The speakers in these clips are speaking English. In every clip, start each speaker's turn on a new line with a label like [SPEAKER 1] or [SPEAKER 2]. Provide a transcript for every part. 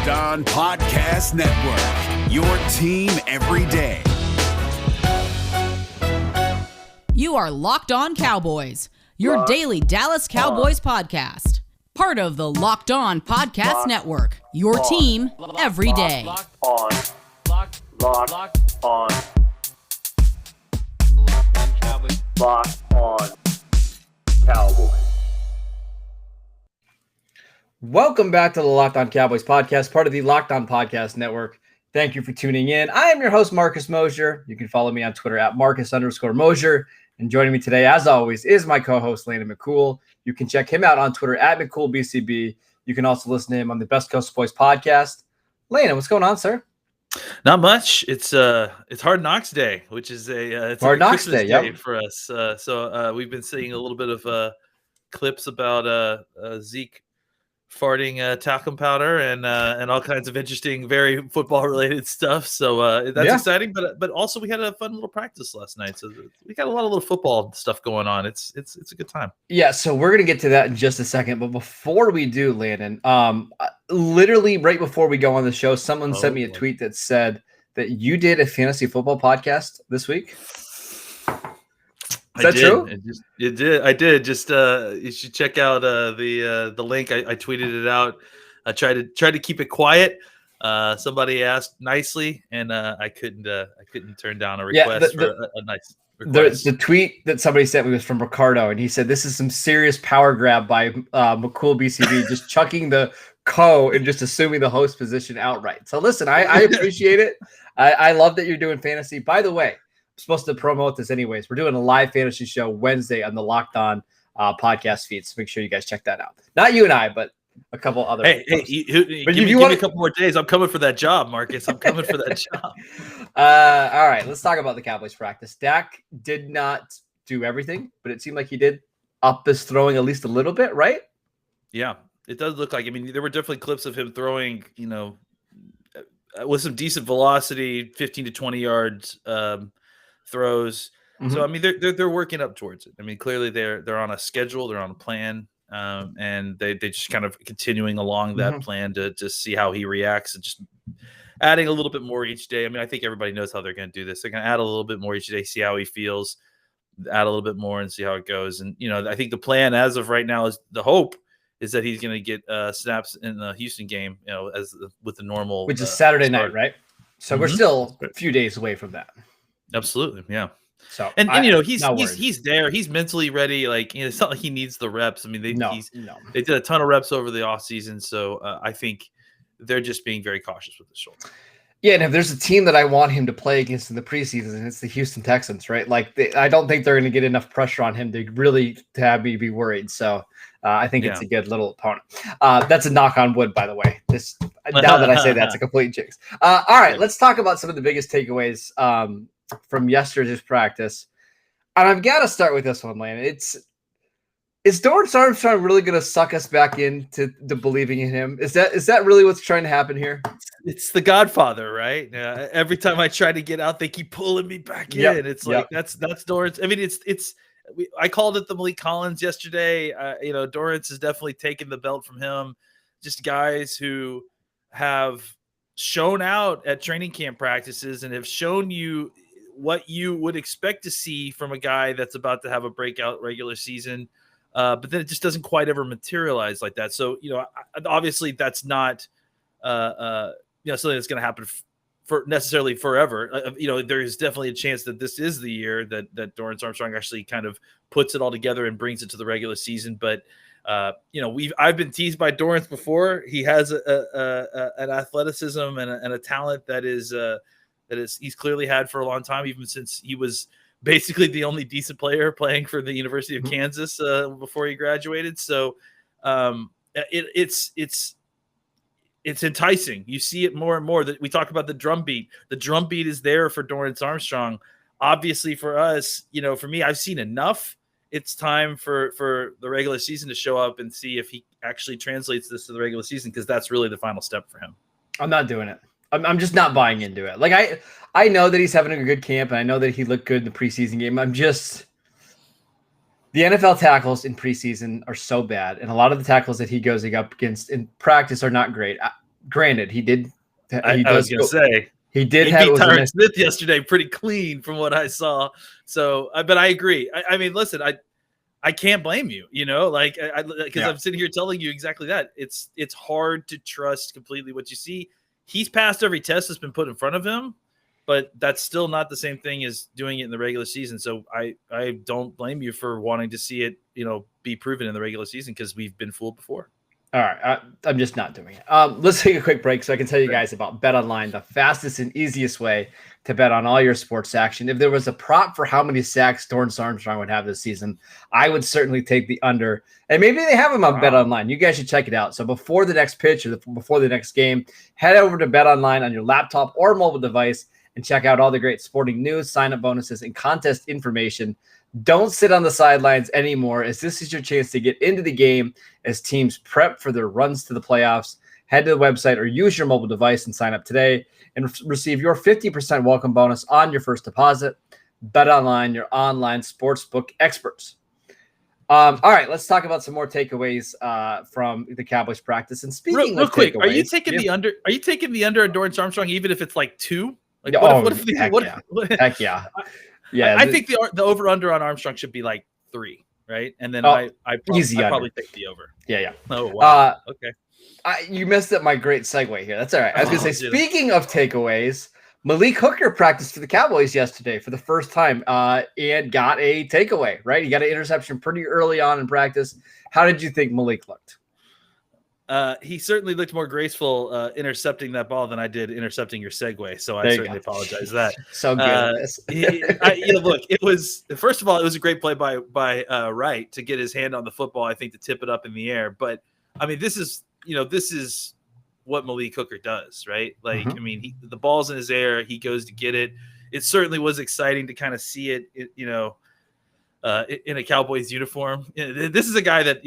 [SPEAKER 1] Locked On Podcast Network, your team every day.
[SPEAKER 2] You are Locked On Cowboys, your daily Dallas Cowboys podcast. Part of the Locked On Podcast Network, your team every day.
[SPEAKER 3] Locked on Cowboys.
[SPEAKER 4] Welcome back to the Locked On Cowboys podcast, part of the Locked On Podcast Network. Thank you for tuning in. I am your host, Marcus Mosher. You can follow me on Twitter at Marcus_Mosher. And joining me today, as always, is my co-host, Landon McCool. You can check him out on Twitter at McCoolBCB. You can also listen to him on the Best Coast Boys podcast. Landon, what's going on, sir?
[SPEAKER 5] Not much. It's Hard Knocks Day, which is it's
[SPEAKER 4] Hard Knocks
[SPEAKER 5] Christmas
[SPEAKER 4] Day
[SPEAKER 5] day for us. So we've been seeing a little bit of clips about Zeke farting talcum powder and all kinds of interesting, very football related stuff. So that's exciting. But also we had a fun little practice last night. So we got a lot of little football stuff going on. It's a good time.
[SPEAKER 4] Yeah. So we're gonna get to that in just a second. But before we do, Landon, literally right before we go on the show, someone sent me a tweet that said that you did a fantasy football podcast this week. Is that true?
[SPEAKER 5] I did. Just you should check out the link. I tweeted it out. I tried to keep it quiet. Somebody asked nicely, and I couldn't turn down a request for a nice request.
[SPEAKER 4] The tweet that somebody sent me was from Ricardo, and he said, "This is some serious power grab by McCool BCB, just chucking the co and just assuming the host position outright." So listen, I appreciate it. I love that you're doing fantasy. By the way, I'm supposed to promote this anyways. We're doing a live fantasy show Wednesday on the Locked On podcast feed, so make sure you guys check that out. Not you and I, but a couple other.
[SPEAKER 5] Hey, give me a couple more days. I'm coming for that job, Marcus. I'm coming for that job.
[SPEAKER 4] All right, let's talk about the Cowboys practice. Dak did not do everything, but it seemed like he did up his throwing at least a little bit, right?
[SPEAKER 5] Yeah, it does look like. I mean, there were definitely clips of him throwing, with some decent velocity, 15 to 20 yards. Throws. So I mean they're working up towards it. I mean clearly they're on a schedule, they're on a plan, and they just kind of continuing along that plan to see how he reacts and just adding a little bit more each day. I mean I think everybody knows how they're going to do this. They're going to add a little bit more each day, see how he feels, add a little bit more and see how it goes. And I think the plan as of right now is the hope is that he's going to get snaps in the Houston game, with the normal,
[SPEAKER 4] which is Saturday night, right? So we're still a few days away from that.
[SPEAKER 5] Absolutely, yeah.
[SPEAKER 4] So
[SPEAKER 5] and he's there. He's mentally ready. Like it's not like he needs the reps. I mean, they did a ton of reps over the offseason. So I think they're just being very cautious with the shoulder.
[SPEAKER 4] Yeah, and if there's a team that I want him to play against in the preseason, it's the Houston Texans, right? Like I don't think they're going to get enough pressure on him to really have me be worried. So I think it's a good little opponent. That's a knock on wood, by the way. Now that I say that's a complete jinx. All right, let's talk about some of the biggest takeaways from yesterday's practice. And I've got to start with this one, Landon. Is Dorrance Armstrong really going to suck us back into believing in him? Is that really what's trying to happen here?
[SPEAKER 5] It's the Godfather, right? Every time I try to get out, they keep pulling me back in. It's like that's Dorrance. I mean, I called it the Malik Collins yesterday. Dorrance has definitely taken the belt from him. Just guys who have shown out at training camp practices and have shown you what you would expect to see from a guy that's about to have a breakout regular season, but then it just doesn't quite ever materialize like that. So, obviously that's not, something that's going to happen for necessarily forever. There's definitely a chance that this is the year that Dorrance Armstrong actually kind of puts it all together and brings it to the regular season. But, I've been teased by Dorrance before. He has an athleticism and a talent that he's clearly had for a long time, even since he was basically the only decent player playing for the University of Kansas before he graduated. So it's enticing. You see it more and more. That we talk about the drum beat. The drum beat is there for Dorrance Armstrong. Obviously for us, for me, I've seen enough. It's time for the regular season to show up and see if he actually translates this to the regular season, because that's really the final step for him.
[SPEAKER 4] I'm not doing it. I'm just not buying into it. Like I know that he's having a good camp, and I know that he looked good in the preseason game. The NFL tackles in preseason are so bad, and a lot of the tackles that he goes up against in practice are not great. granted, he did.
[SPEAKER 5] I was going to say.
[SPEAKER 4] He did
[SPEAKER 5] beat Tyron Smith yesterday pretty clean from what I saw. So, but I agree. I mean, listen, I can't blame you, because I'm sitting here telling you exactly that. It's hard to trust completely what you see. He's passed every test that's been put in front of him, but that's still not the same thing as doing it in the regular season. So I don't blame you for wanting to see it, be proven in the regular season because we've been fooled before.
[SPEAKER 4] All right, I'm just not doing it. Let's take a quick break so I can tell you guys about BetOnline, the fastest and easiest way to bet on all your sports action. If there was a prop for how many sacks Dorrance Armstrong would have this season, I would certainly take the under. And maybe they have him on BetOnline. You guys should check it out. So before the next pitch or before the next game, head over to BetOnline on your laptop or mobile device and check out all the great sporting news, sign-up bonuses, and contest information. Don't sit on the sidelines anymore, as this is your chance to get into the game as teams prep for their runs to the playoffs. Head to the website or use your mobile device and sign up today and receive your 50% welcome bonus on your first deposit. BetOnline, your online sportsbook experts. All right, let's talk about some more takeaways from the Cowboys practice. And speaking
[SPEAKER 5] real
[SPEAKER 4] of
[SPEAKER 5] quick,
[SPEAKER 4] takeaways,
[SPEAKER 5] are you taking the under? Are you taking the under on Dorrance Armstrong, even if it's like 2? Like,
[SPEAKER 4] heck yeah. Yeah,
[SPEAKER 5] I think the over under on Armstrong should be like 3, right? And then I probably take the over.
[SPEAKER 4] Yeah.
[SPEAKER 5] Oh wow. Okay.
[SPEAKER 4] You missed up my great segue here. That's all right. I was gonna say, speaking of takeaways, Malik Hooker practiced for the Cowboys yesterday for the first time and got a takeaway. Right, he got an interception pretty early on in practice. How did you think Malik looked?
[SPEAKER 5] He certainly looked more graceful intercepting that ball than I did intercepting your segue. So I certainly apologize for that.
[SPEAKER 4] So good.
[SPEAKER 5] Look, it was, first of all, it was a great play by Wright to get his hand on the football, I think, to tip it up in the air. But I mean, this is what Malik Hooker does, right? Like, I mean, the ball's in his air. He goes to get it. It certainly was exciting to kind of see it, in a Cowboys uniform. This is a guy that,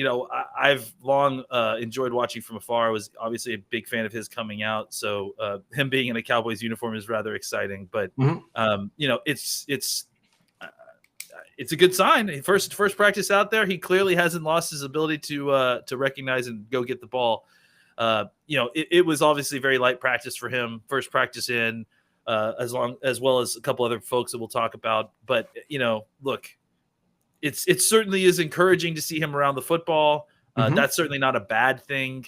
[SPEAKER 5] I've long enjoyed watching from afar. I was obviously a big fan of his coming out. So him being in a Cowboys uniform is rather exciting, but it's a good sign. First practice out there. He clearly hasn't lost his ability to recognize and go get the ball. It was obviously very light practice for him. First practice in, as well as a couple other folks that we'll talk about. But look, it certainly is encouraging to see him around the football. That's certainly not a bad thing.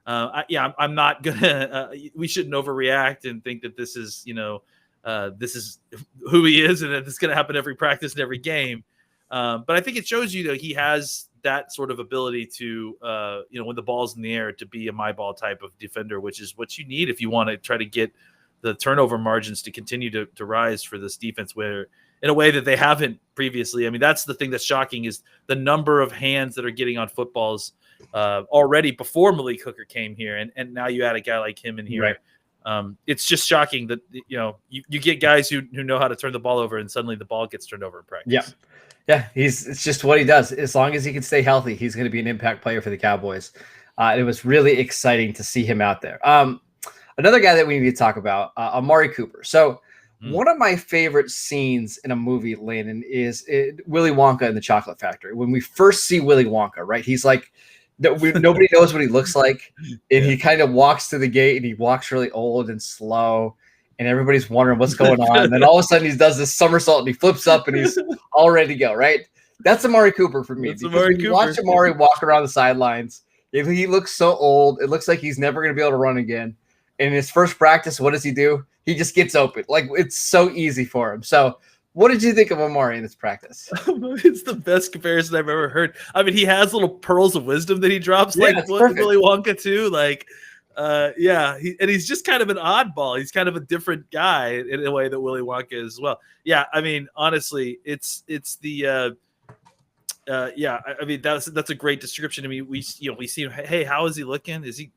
[SPEAKER 5] I'm not gonna. We shouldn't overreact and think that this is this is who he is and that it's going to happen every practice and every game. But I think it shows you that he has that sort of ability to, when the ball's in the air, to be a my ball type of defender, which is what you need if you want to try to get the turnover margins to continue to rise for this defense, where in a way that they haven't previously. I mean, that's the thing that's shocking, is the number of hands that are getting on footballs already before Malik Hooker came here. And now you add a guy like him in here. Right. It's just shocking that, you get guys who know how to turn the ball over and suddenly the ball gets turned over in practice.
[SPEAKER 4] Yeah. It's just what he does. As long as he can stay healthy, he's going to be an impact player for the Cowboys. It was really exciting to see him out there. Another guy that we need to talk about, Amari Cooper. So one of my favorite scenes in a movie, Landon, is Willy Wonka in the Chocolate Factory. When we first see Willy Wonka, right? He's like, nobody knows what he looks like. And he kind of walks to the gate and he walks really old and slow. And everybody's wondering what's going on. And then all of a sudden he does this somersault and he flips up and he's all ready to go, right? That's Amari Cooper for me. Watch Amari walk around the sidelines. If he looks so old, it looks like he's never going to be able to run again. In his first practice, what does he do? He just gets open. Like, it's so easy for him. So what did you think of Amari in this practice?
[SPEAKER 5] It's the best comparison I've ever heard. I mean, he has little pearls of wisdom that he drops, like Willy Wonka too. Like, he's just kind of an oddball. He's kind of a different guy in a way that Willy Wonka is as well. Yeah, I mean, honestly, it's the I mean, that's a great description. I mean, we see him. Hey, how is he looking? Is he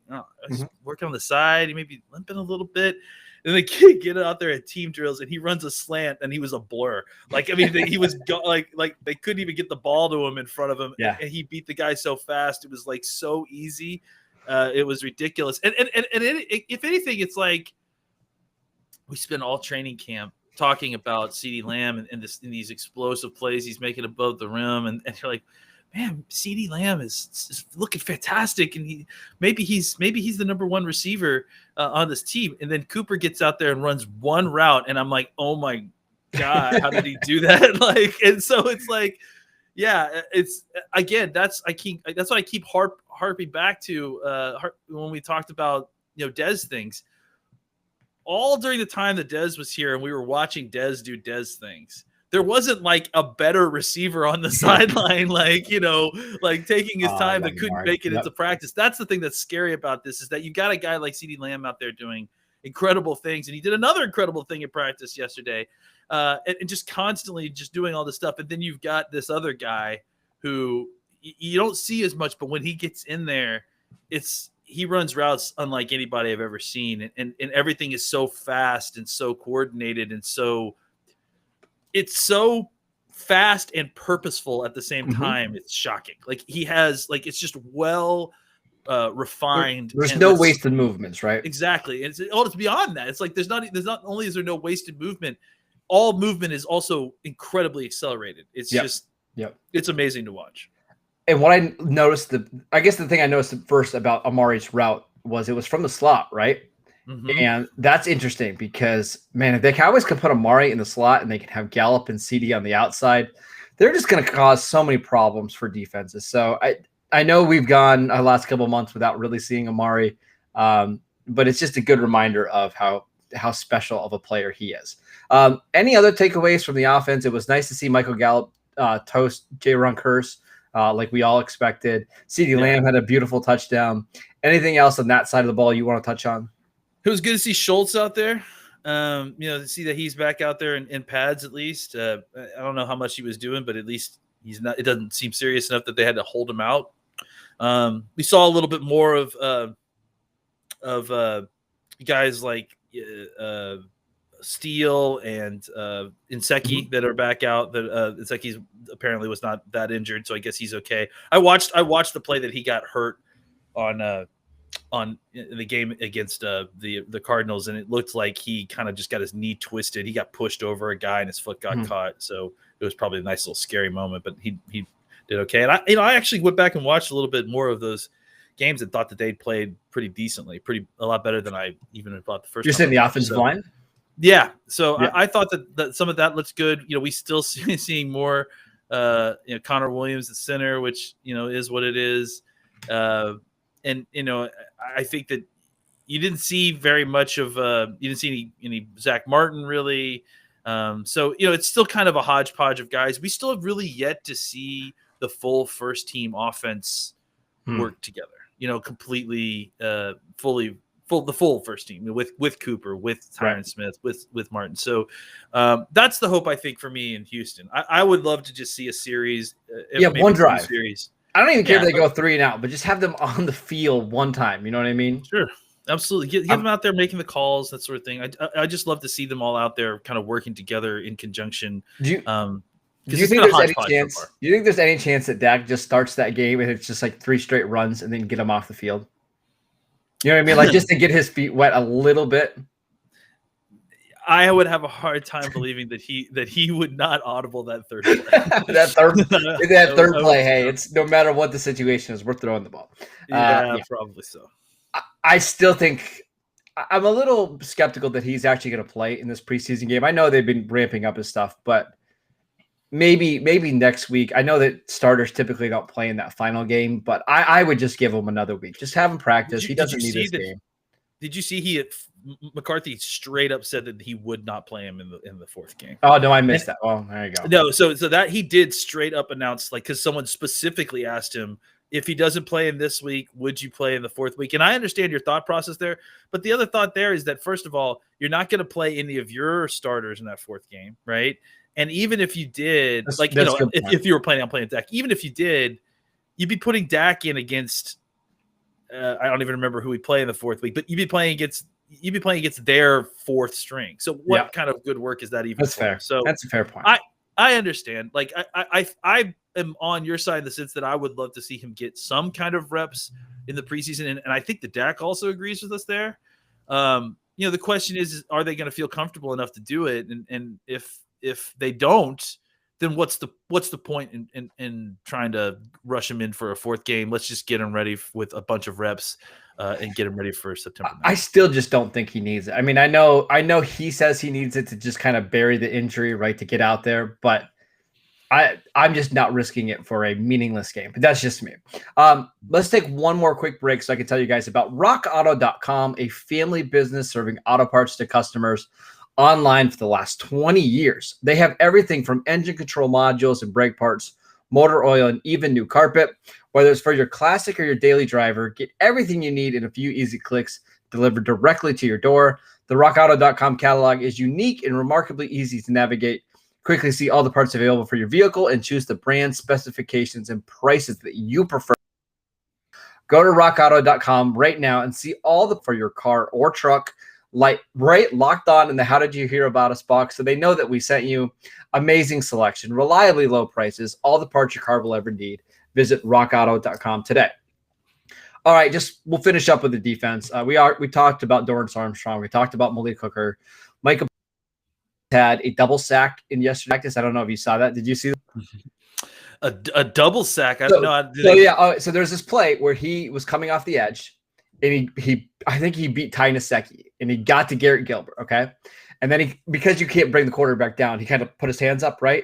[SPEAKER 5] he's working on the side? He may be limping a little bit. And the kid get out there at team drills and he runs a slant and he was a blur. Like, I mean, he was like they couldn't even get the ball to him in front of him.
[SPEAKER 4] Yeah.
[SPEAKER 5] And he beat the guy so fast. It was like so easy. It was ridiculous. And if anything, it's like we spent all training camp talking about CeeDee Lamb and these explosive plays he's making above the rim. And you're like, man, CeeDee Lamb is looking fantastic, and maybe he's the number one receiver on this team. And then Cooper gets out there and runs one route, and I'm like, oh my God, how did he do that? Like, and so it's like, yeah, it's again, that's what I keep harping back to when we talked about Dez things. All during the time that Dez was here and we were watching Dez do Dez things, there wasn't like a better receiver on the sideline, like taking his time that couldn't make it into practice. That's the thing that's scary about this, is that you got a guy like CeeDee Lamb out there doing incredible things, and he did another incredible thing in practice yesterday, and just constantly just doing all this stuff. And then you've got this other guy who you don't see as much, but when he gets in there, he runs routes unlike anybody I've ever seen, and everything is so fast and so coordinated, and it's so fast and purposeful at the same time. It's shocking. Like he has, like, it's just well refined.
[SPEAKER 4] There's no wasted movements, right?
[SPEAKER 5] Exactly. And it's beyond that. It's like there's not only is there no wasted movement, all movement is also incredibly accelerated. It's it's amazing to watch.
[SPEAKER 4] And what I noticed, I guess the thing I noticed first about Amari's route was it was from the slot, right? Mm-hmm. And that's interesting because, man, if the Cowboys could put Amari in the slot and they can have Gallup and CD on the outside, they're just going to cause so many problems for defenses. So I know we've gone the last couple of months without really seeing Amari, but it's just a good reminder of how special of a player he is. Any other takeaways from the offense? It was nice to see Michael Gallup toast J-Ron Curse like we all expected. CeeDee Lamb had a beautiful touchdown. Anything else on that side of the ball you want to touch on?
[SPEAKER 5] It was good to see Schultz out there. To see that he's back out there in pads at least. I don't know how much he was doing, but at least he's not. It doesn't seem serious enough that they had to hold him out. We saw a little bit more of guys like Steele and Inseki that are back out. That Inseki's apparently was not that injured, so I guess he's okay. I watched the play that he got hurt on the game against the Cardinals, and it looked like he kind of just got his knee twisted. He got pushed over a guy and his foot got caught. So it was probably a nice little scary moment, but he did okay. And I actually went back and watched a little bit more of those games and thought that they'd played pretty decently, a lot better than I even thought the first time.
[SPEAKER 4] You're saying the offensive line?
[SPEAKER 5] Yeah. So yeah. I thought that some of that looks good. We still seeing more Connor Williams at center, which is what it is. And I think that you didn't see very much of you didn't see any Zach Martin really. So it's still kind of a hodgepodge of guys. We still have really yet to see the full first team offense work together. Completely the full first team with Cooper, with Tyron Smith, with Martin. So that's the hope I think for me in Houston. I would love to just see a series.
[SPEAKER 4] One drive
[SPEAKER 5] series.
[SPEAKER 4] I don't even care if they go 3 and out, but just have them on the field one time. You know what I mean?
[SPEAKER 5] Sure. Absolutely. Get them out there making the calls, that sort of thing. I just love to see them all out there kind of working together in conjunction.
[SPEAKER 4] Do you think there's any chance? Do you think there's any chance that Dak just starts that game and it's just like 3 straight runs and then get him off the field? You know what I mean? Like just to get his feet wet a little bit.
[SPEAKER 5] I would have a hard time believing that he would not audible that third play.
[SPEAKER 4] that third play. Hey, it's no matter what the situation is, we're throwing the ball.
[SPEAKER 5] Yeah, probably so.
[SPEAKER 4] I still think I'm a little skeptical that he's actually going to play in this preseason game. I know they've been ramping up his stuff, but maybe next week. I know that starters typically don't play in that final game, but I would just give him another week. Just have him practice. He doesn't need this game.
[SPEAKER 5] Did you see McCarthy straight up said that he would not play him in the fourth game?
[SPEAKER 4] Oh no, I missed that. Oh, there you go.
[SPEAKER 5] No, so that he did straight up announce, like, because someone specifically asked him, if he doesn't play in this week, would you play in the fourth week? And I understand your thought process there, but the other thought there is that, first of all, you're not going to play any of your starters in that fourth game, right? And even if you did, if you were planning on playing Dak, even if you did, you'd be putting Dak in against. I don't even remember who we play in the fourth week, but you'd be playing against their fourth string. So what kind of good work is that even?
[SPEAKER 4] That's fair. So that's a fair point.
[SPEAKER 5] I understand. Like I am on your side in the sense that I would love to see him get some kind of reps in the preseason, and I think that Dak also agrees with us there. The question is, are they going to feel comfortable enough to do it? And if they don't, then what's the point in trying to rush him in for a fourth game? Let's just get him ready with a bunch of reps and get him ready for September 9th.
[SPEAKER 4] I still just don't think he needs it. I mean, I know he says he needs it to just kind of bury the injury, right, to get out there, but I'm just not risking it for a meaningless game. But that's just me. Let's take one more quick break so I can tell you guys about rockauto.com, a family business serving auto parts to customers online for the last 20 years. They have everything from engine control modules and brake parts, motor oil, and even new carpet. Whether it's for your classic or your daily driver, get everything you need in a few easy clicks delivered directly to your door. The rockauto.com catalog is unique and remarkably easy to navigate. Quickly see all the parts available for your vehicle and choose the brand, specifications, and prices that you prefer. Go to rockauto.com right now and see all for your car or truck. Locked on in the How Did You Hear About Us box, so they know that we sent you. Amazing selection, reliably low prices, all the parts your car will ever need. Visit rockauto.com today. All right, we'll finish up with the defense. We talked about Dorrance Armstrong. We talked about Malik Hooker. Micah had a double sack in yesterday's practice. I don't know if you saw that. Did you see that?
[SPEAKER 5] A double sack?
[SPEAKER 4] So there's this play where he was coming off the edge. And I think he beat Ty Nsekhe, and he got to Garrett Gilbert, okay? And then because you can't bring the quarterback down, he kind of put his hands up, right?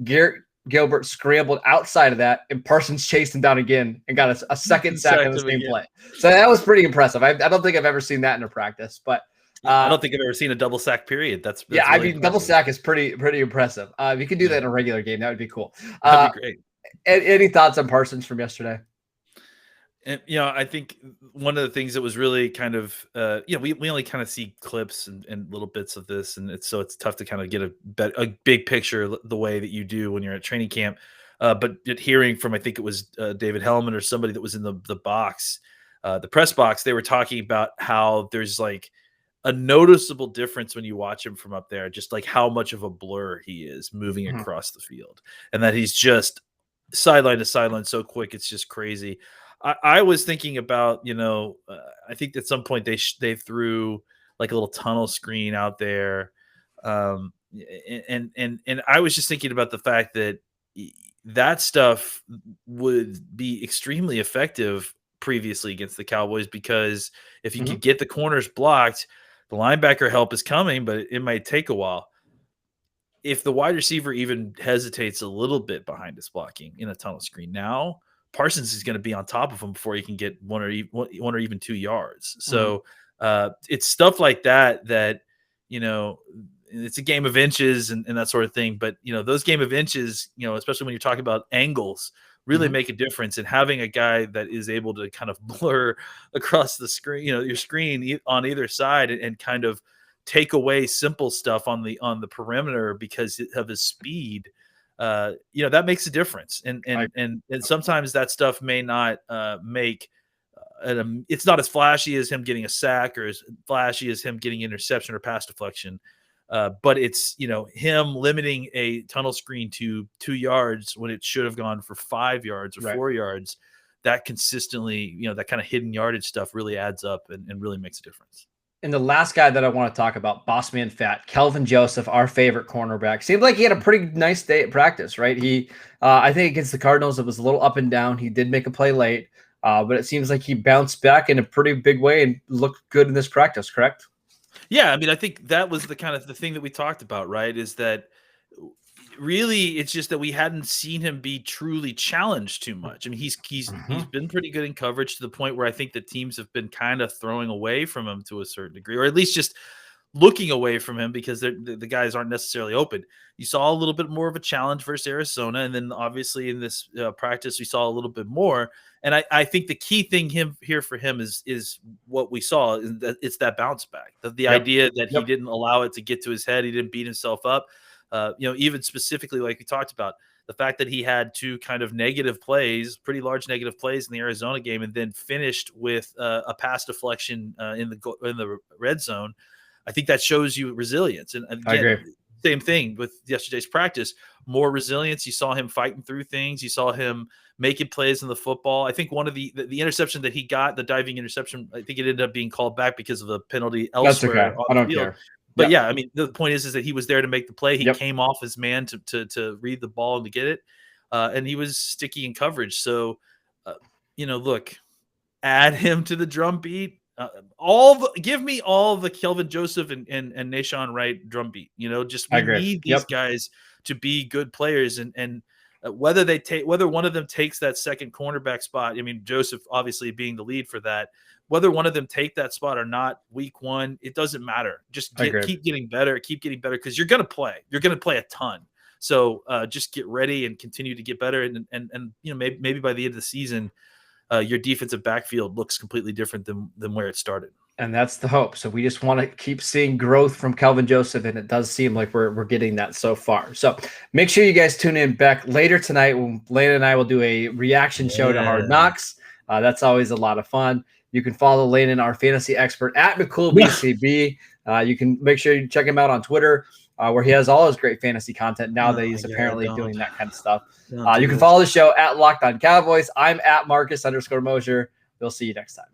[SPEAKER 4] Garrett Gilbert scrambled outside of that, and Parsons chased him down again and got a second sack on the same play. So that was pretty impressive. I don't think I've ever seen that in a practice, but
[SPEAKER 5] I don't think I've ever seen a double sack period. That's
[SPEAKER 4] really
[SPEAKER 5] I mean,
[SPEAKER 4] double sack is pretty impressive. If you could do that in a regular game, that would be cool.
[SPEAKER 5] That'd be great.
[SPEAKER 4] Any thoughts on Parsons from yesterday?
[SPEAKER 5] And, I think one of the things that was really kind of, we only kind of see clips and little bits of this. And it's tough to kind of get a big picture the way that you do when you're at training camp. But hearing from, I think it was David Hellman or somebody that was in the box, the press box, they were talking about how there's like a noticeable difference when you watch him from up there, just like how much of a blur he is moving across the field, and that he's just sideline to sideline so quick. It's just crazy. I was thinking about, I think at some point they threw like a little tunnel screen out there. And I was just thinking about the fact that stuff would be extremely effective previously against the Cowboys, because if you could get the corners blocked, the linebacker help is coming, but it might take a while. If the wide receiver even hesitates a little bit behind his blocking in a tunnel screen, now Parsons is going to be on top of him before he can get one or even 2 yards. So it's stuff like that, it's a game of inches and that sort of thing. But, those game of inches, especially when you're talking about angles, really make a difference. And having a guy that is able to kind of blur across the screen, your screen on either side and kind of take away simple stuff on the perimeter because of his speed, that makes a difference. And sometimes that stuff may not make it's not as flashy as him getting a sack or as flashy as him getting interception or pass deflection. But it's, him limiting a tunnel screen to 2 yards when it should have gone for 5 yards or 4 yards. That consistently, that kind of hidden yardage stuff really adds up and really makes a difference.
[SPEAKER 4] And the last guy that I want to talk about, Boss Man Fat, Kelvin Joseph, our favorite cornerback. Seemed like he had a pretty nice day at practice, right? He, I think against the Cardinals, it was a little up and down. He did make a play late, but it seems like he bounced back in a pretty big way and looked good in this practice, correct?
[SPEAKER 5] Yeah, I mean, I think that was the thing that we talked about, right? Is that really it's just that we hadn't seen him be truly challenged too much. I mean, he's been pretty good in coverage to the point where I think the teams have been kind of throwing away from him to a certain degree, or at least just looking away from him because the guys aren't necessarily open. You saw a little bit more of a challenge versus Arizona, and then obviously in this practice we saw a little bit more. And I think the key thing for him is what we saw, is that it's that bounce back. The idea that he didn't allow it to get to his head, he didn't beat himself up. Even specifically, like we talked about, the fact that he had two kind of negative plays, pretty large negative plays in the Arizona game, and then finished with a pass deflection in the red zone. I think that shows you resilience. And again, I agree. Same thing with yesterday's practice, more resilience. You saw him fighting through things. You saw him making plays in the football. I think one of the interception that he got, the diving interception, I think it ended up being called back because of the penalty elsewhere.
[SPEAKER 4] That's okay. I don't care.
[SPEAKER 5] But yeah, I mean, the point is that he was there to make the play. He
[SPEAKER 4] Yep.
[SPEAKER 5] came off his man to read the ball and to get it. And he was sticky in coverage. So, look, add him to the drum beat. Give me all the Kelvin Joseph and Nashawn Wright drum beat. We need these guys to be good players, and whether one of them takes that second cornerback spot. I mean, Joseph obviously being the lead for that. Whether one of them take that spot or not, week one, it doesn't matter. Just keep getting better, because you're going to play. You're going to play a ton. So just get ready and continue to get better, and maybe by the end of the season, your defensive backfield looks completely different than where it started. And
[SPEAKER 4] that's the hope. So we just want to keep seeing growth from Kelvin Joseph, and it does seem like we're getting that so far. So make sure you guys tune in back later tonight when Landon and I will do a reaction show to Hard Knocks. That's always a lot of fun. You can follow Landon, our fantasy expert, at McCool BCB. You can make sure you check him out on Twitter, where he has all his great fantasy content now that he's apparently doing that kind of stuff. You can follow the show at Locked On Cowboys. I'm at Marcus _Mosher. We'll see you next time.